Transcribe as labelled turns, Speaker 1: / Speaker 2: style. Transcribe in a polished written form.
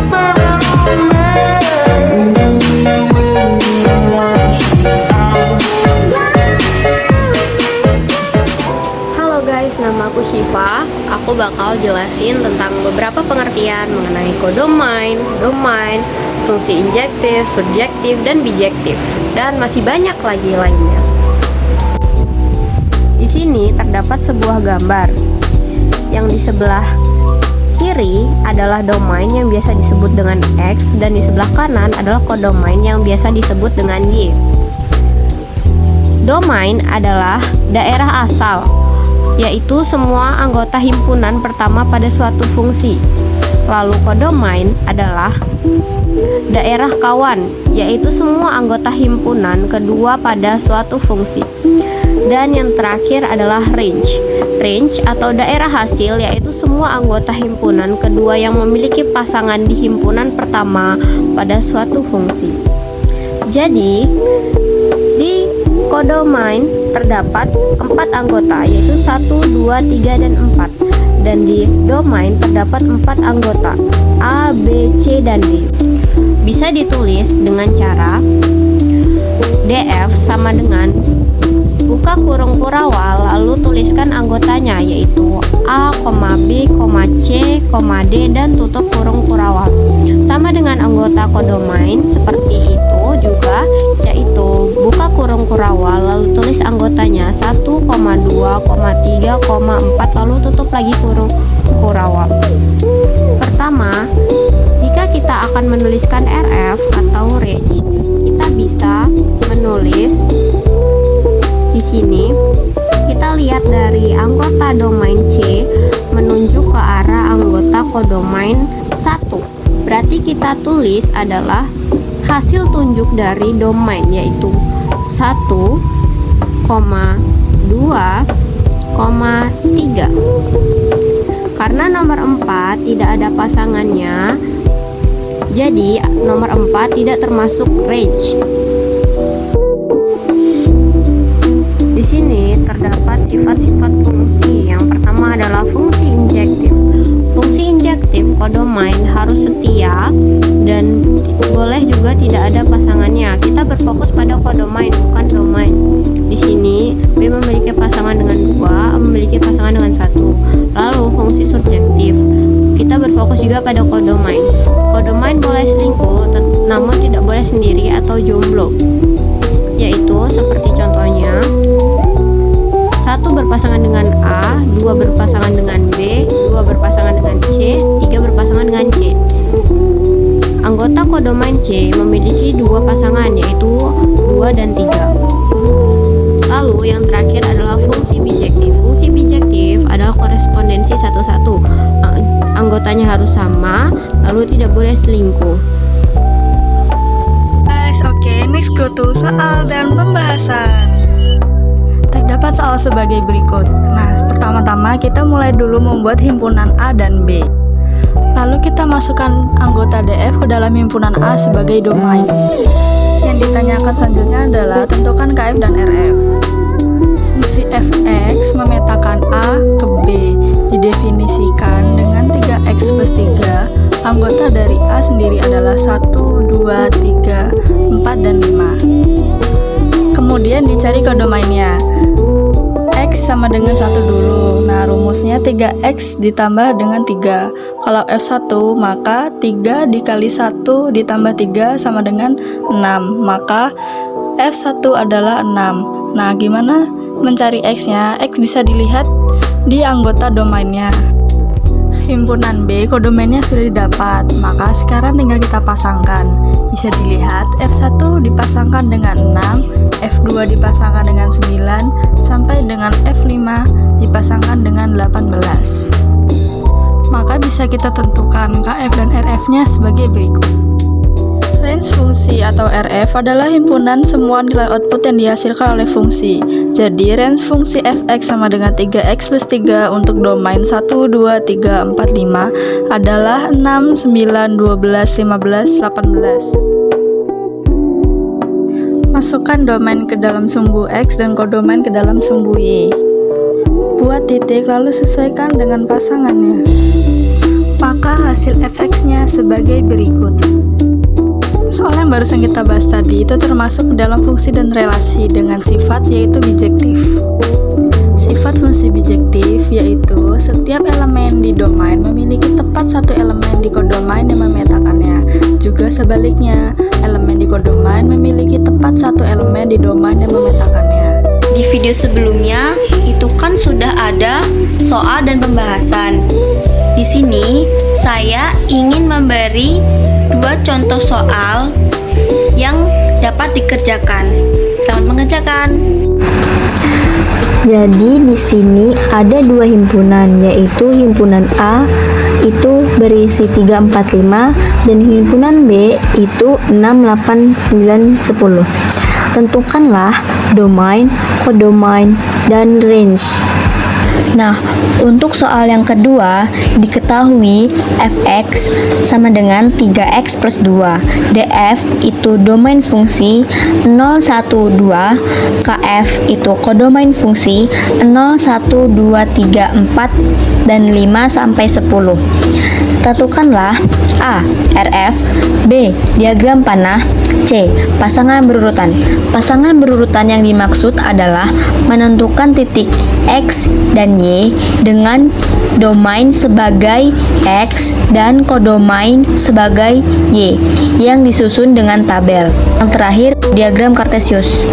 Speaker 1: Halo guys, nama aku Syifa. Aku bakal jelasin tentang beberapa pengertian mengenai codomain, domain, fungsi injektif, surjektif, dan bijektif, dan masih banyak lagi lainnya. Di sini terdapat sebuah gambar. Yang di sebelah kiri adalah domain yang biasa disebut dengan X, dan di sebelah kanan adalah codomain yang biasa disebut dengan Y. Domain adalah daerah asal, yaitu semua anggota himpunan pertama pada suatu fungsi. Lalu codomain adalah daerah kawan, yaitu semua anggota himpunan kedua pada suatu fungsi. Dan yang terakhir adalah range. Range atau daerah hasil, yaitu semua anggota himpunan kedua yang memiliki pasangan di himpunan pertama pada suatu fungsi. Jadi, di codomain terdapat 4 anggota, yaitu 1, 2, 3, dan 4. Dan di domain terdapat 4 anggota, A, B, C, dan D. Bisa ditulis dengan cara DF sama dengan buka kurung kurawal, lalu tuliskan anggotanya, yaitu A, B, C, D, dan tutup kurung kurawal. Sama dengan anggota codomain seperti itu juga, yaitu buka kurung kurawal, lalu tulis anggotanya 1, 2, 3, 4, lalu tutup lagi kurung kurawal. Pertama, jika kita akan menuliskan RF atau range, kita bisa menulis di sini. Kita lihat dari anggota domain C menunjuk ke arah anggota codomain 1. Berarti kita tulis adalah hasil tunjuk dari domain, yaitu 1, 2, 3. Karena nomor 4 tidak ada pasangannya, jadi nomor 4 tidak termasuk range. Di sini terdapat sifat-sifat fungsi. Yang pertama adalah fungsi injektif. Fungsi injektif codomain harus setia dan boleh juga tidak ada pasangannya. Kita berfokus pada codomain, bukan domain. Di sini B memiliki pasangan dengan 2, A memiliki pasangan dengan 1. Lalu fungsi surjektif, kita berfokus juga pada codomain. Codomain boleh selingkuh, namun tidak boleh sendiri atau jomblo. Yaitu seperti contohnya 1 berpasangan dengan A, 2 berpasangan dengan B, 2 berpasangan dengan C, 3 berpasangan dengan C. Anggota codomain C memiliki 2 pasangan, yaitu 2 dan 3. Lalu yang terakhir adalah fungsi bijektif. Fungsi bijektif adalah korespondensi satu-satu. Anggotanya harus sama, lalu tidak boleh selingkuh.
Speaker 2: Guys, oke, next go to soal dan pembahasan. Terdapat soal sebagai berikut. Nah, pertama-tama kita mulai dulu membuat himpunan A dan B. Lalu kita masukkan anggota DF ke dalam himpunan A sebagai domain. Yang ditanyakan selanjutnya adalah tentukan KF dan RF. Fungsi fx memetakan A ke B didefinisikan dengan 3x plus 3. Anggota dari A sendiri adalah 1, 2, 3, 4, dan 5. Kemudian dicari codomainnya. X sama dengan 1 dulu. Nah, rumusnya 3x ditambah dengan 3. Kalau F1, maka 3 dikali 1 ditambah 3 sama dengan 6. Maka F1 adalah 6. Nah, gimana mencari X-nya? X bisa dilihat di anggota domainnya. Himpunan B, codomainnya sudah didapat, maka sekarang tinggal kita pasangkan. Bisa dilihat F1 dipasangkan dengan 6, F2 dipasangkan dengan 9, sampai dengan F5 dipasangkan dengan 18. Maka bisa kita tentukan KF dan RF-nya sebagai berikut. Range fungsi atau RF adalah himpunan semua nilai output yang dihasilkan oleh fungsi. Jadi range fungsi fx sama dengan 3x plus 3 untuk domain 1, 2, 3, 4, 5 adalah 6, 9, 12, 15, 18. Masukkan domain ke dalam sumbu X dan codomain ke dalam sumbu Y. Buat titik lalu sesuaikan dengan pasangannya. Maka hasil fx-nya sebagai berikut. Soal yang barusan kita bahas tadi itu termasuk dalam fungsi dan relasi dengan sifat, yaitu bijektif. Sifat fungsi bijektif yaitu setiap elemen di domain memiliki tepat satu elemen di kodomain yang memetakannya. Juga sebaliknya, elemen di kodomain memiliki tepat satu elemen di domain yang memetakannya.
Speaker 3: Di video sebelumnya itu kan sudah ada soal dan pembahasan. Di sini saya ingin memberi 2 contoh soal yang dapat dikerjakan. Selamat mengerjakan.
Speaker 4: Jadi di sini ada 2 himpunan, yaitu himpunan A itu berisi 3, 4, 5 dan himpunan B itu 6, 8, 9, 10. Tentukanlah domain, kodomain, dan range. Nah, untuk soal yang kedua, diketahui fx sama dengan 3x plus 2. df itu domain fungsi 0, 1, 2. kf itu kodomain fungsi 0, 1, 2, 3, 4, dan 5 sampai 10. Tentukanlah A. RF, B. Diagram panah, C. Pasangan berurutan. Pasangan berurutan yang dimaksud adalah menentukan titik X dan Y dengan domain sebagai X dan kodomain sebagai Y yang disusun dengan tabel. Yang terakhir, diagram Kartesius.